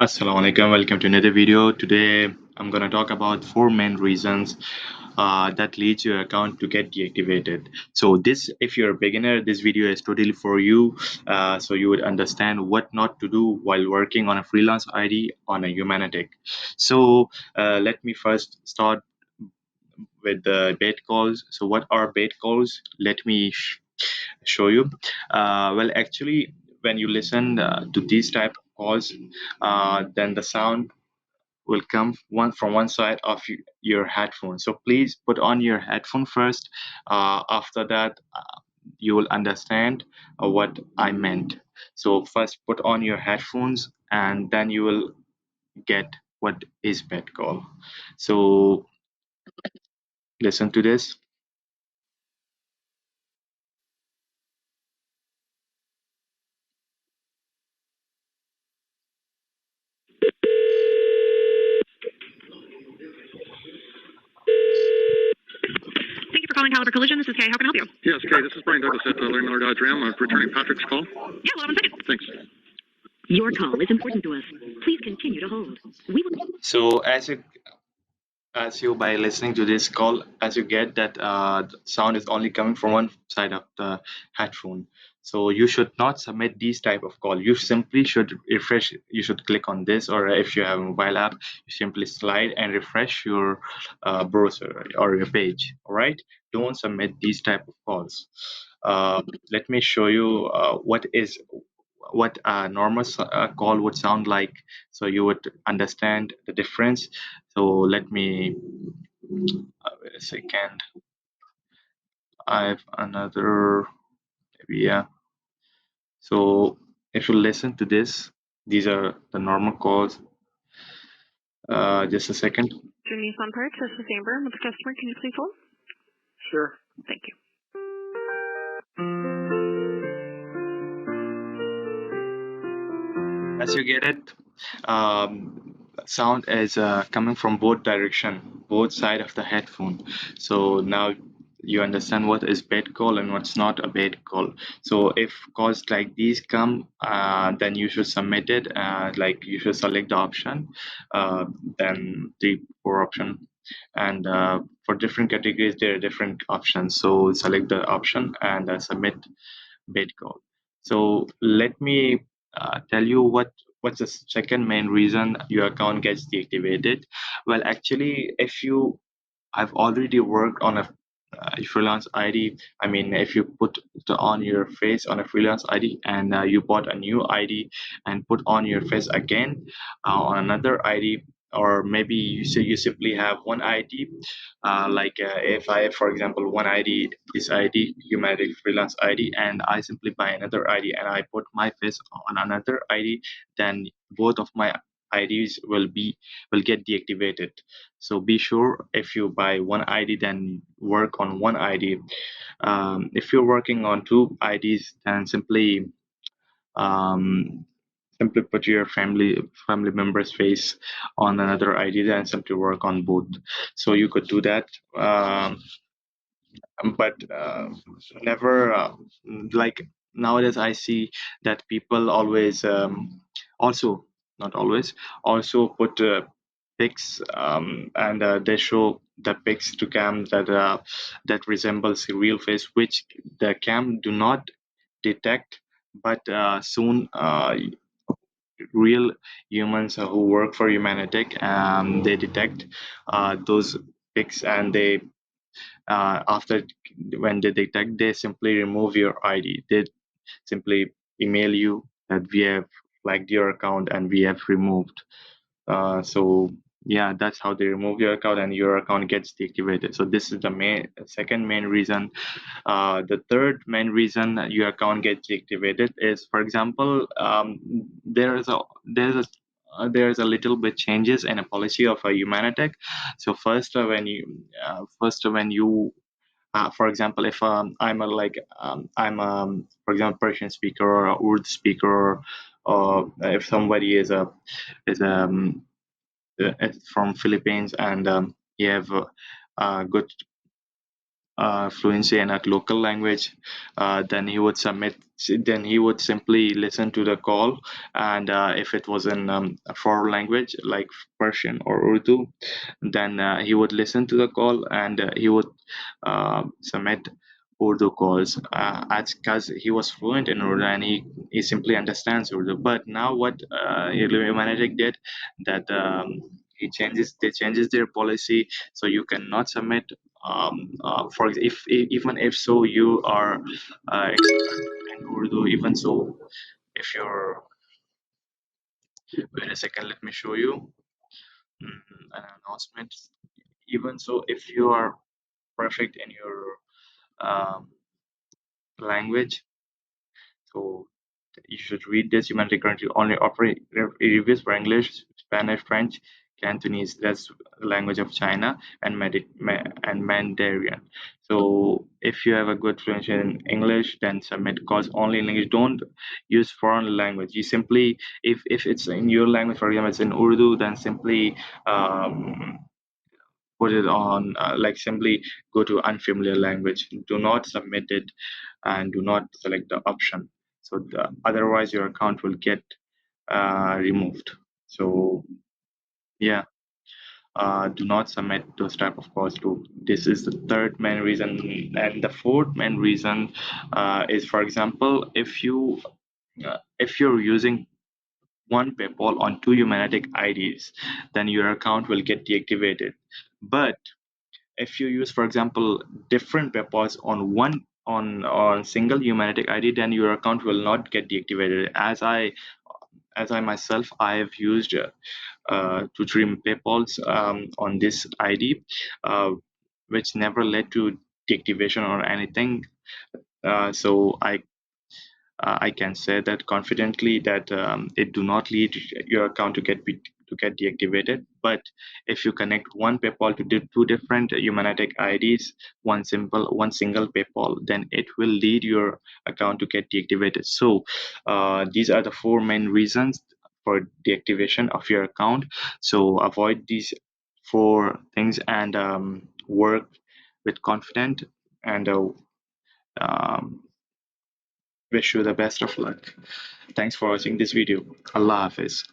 Assalamu alaikum, welcome to another video. Today I'm going to talk about four main reasons that leads your account to get deactivated. So this, if you're a beginner, this video is totally for you. So you would understand what not to do while working on a freelance ID on a Humanatic. So let me first start with the bait calls. So what are bait calls? Let me show you. Well, actually, when you listen to these type of calls, then the sound will come one from one side of your headphone. So please put on your headphone first. After that, you will understand what I meant. So first put on your headphones and then you will get what is bed call. So listen to this. Thank you for calling Caliber Collision. This is Kay. How can I help you? Yes, Kay, this is Brian Douglas at Larry Miller Dodge Ram. I'm returning Patrick's call. Yeah, hold on 1 second. Thanks. Your call is important to us. Please continue to hold. We will. So as you by listening to this call, as you get that the sound is only coming from one side of the headphone. So you should not submit these type of call. You simply should refresh. You should click on this, or if you have a mobile app, you simply slide and refresh your browser or your page. All right, don't submit these type of calls. Let me show you what a normal call would sound like, so you would understand the difference. So let me wait a second. I have another, yeah. So if you listen to this, these are the normal calls. Just a second. Nissan Park, this is Amber with the customer. Can you please hold? Sure. Thank you. As you get it, sound is coming from both direction, both side of the headphone. So now you understand what is bait call and what's not a bait call. So if calls like these come, then you should submit it. Like you should select the option, then the four option, and for different categories there are different options. So select the option and submit bait call. So let me tell you what's the second main reason your account gets deactivated. Well, actually, if you have already worked on a freelance ID, I mean, if you put on your face on a freelance ID and you bought a new ID and put on your face again on another ID, or maybe you simply have one ID, if I, for example, one ID, this ID, Humanatic Freelance ID, and I simply buy another ID and I put my face on another ID, then both of my IDs will get deactivated. So be sure, if you buy one ID, then work on one ID. If you're working on two IDs, then um, simply put your family member's face on another ID and simply work on both. So you could do that. But never like nowadays I see that people always also not always also put pics, and they show the pics to cam that resembles a real face, which the cam do not detect, but soon real humans who work for Humanitic, they detect those pics, and they after when they detect, they simply remove your ID. They simply email you that we have flagged your account and we have removed. So yeah, that's how they remove your account and your account gets deactivated. So this is the second main reason. The third main reason that your account gets deactivated is, for example, there's a little bit changes in a policy of a Humanitech. So first when you for example, if I'm for example, Persian speaker or Urdu speaker, or if somebody is from Philippines and you have good fluency in a local language, then he would submit. Then he would simply listen to the call, and if it was in a foreign language like Persian or Urdu, then he would listen to the call and he would submit Urdu calls, because he was fluent in Urdu and he simply understands Urdu. But now what Humanatic did, that they changes their policy, so you cannot submit. For even if so you are expert in Urdu, even so, if you're wait a second, let me show you an announcement. Even so, if you are perfect in your um, language, so you should read this. Humanity currently only operate reviews for English, Spanish, French, Cantonese, that's the language of China, and Mandarin. So if you have a good fluency in English, then submit calls only in English. Don't use foreign language. You simply, if it's in your language, for example, it's in Urdu, then simply put it on, like simply go to unfamiliar language. Do not submit it and do not select the option. So otherwise your account will get removed. So yeah, do not submit those type of calls too. This is the third main reason. And the fourth main reason is, for example, if you're using one PayPal on two Humanatic IDs, then your account will get deactivated. But if you use, for example, different PayPals on one on single Humanatic ID, then your account will not get deactivated. As I myself, I have used 2 3 PayPals on this ID, uh, which never led to deactivation or anything. So I can say that confidently that it do not lead your account to get deactivated. But if you connect one PayPal to two different Humanatic IDs, one single PayPal, then it will lead your account to get deactivated. So these are the 4 main reasons for deactivation of your account. So avoid these 4 things and work with confident and um, wish you the best of luck. Thanks for watching this video. Allah Hafiz.